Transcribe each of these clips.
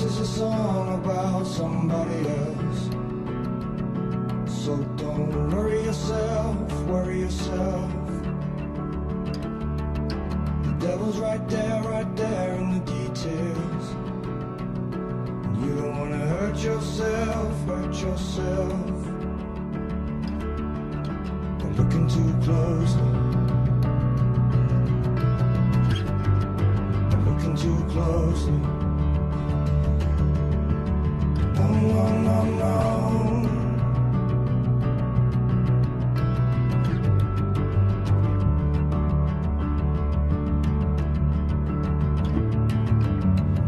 is a song about somebody else. So don't worry yourself, worry yourself. The devil's right there in the details. And you don't wanna hurt yourself, hurt yourself. By looking too closely, by looking too closely. No, no, no, no.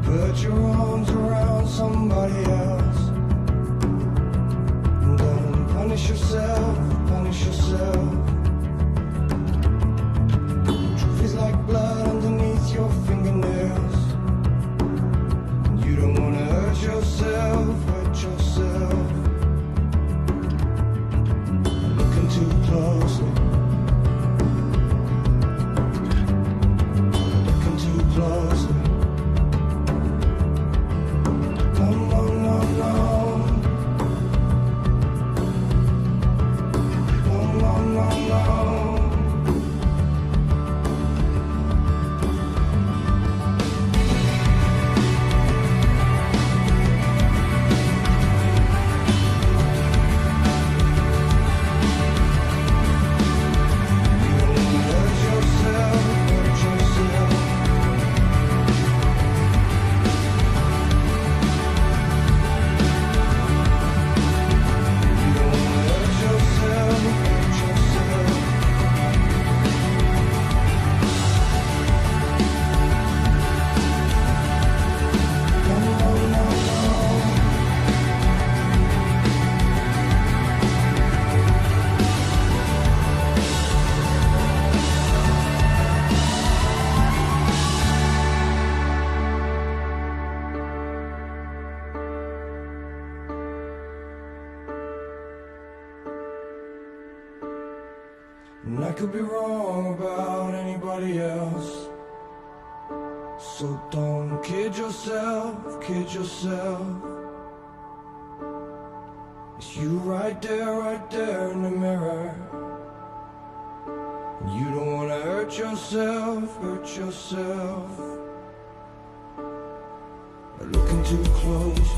Put your arms around somebody else. And don't punish yourself, punish yourself. Truth is like blood underneath your fingernails. And you don't wanna hurt yourself, hurt yourself. Looking too closely, looking too closely. No, no, no, no. No, no, no, no. And I could be wrong about anybody else. So don't kid yourself, kid yourself. It's you right there in the mirror. And you don't wanna hurt yourself, hurt yourself. By looking too close.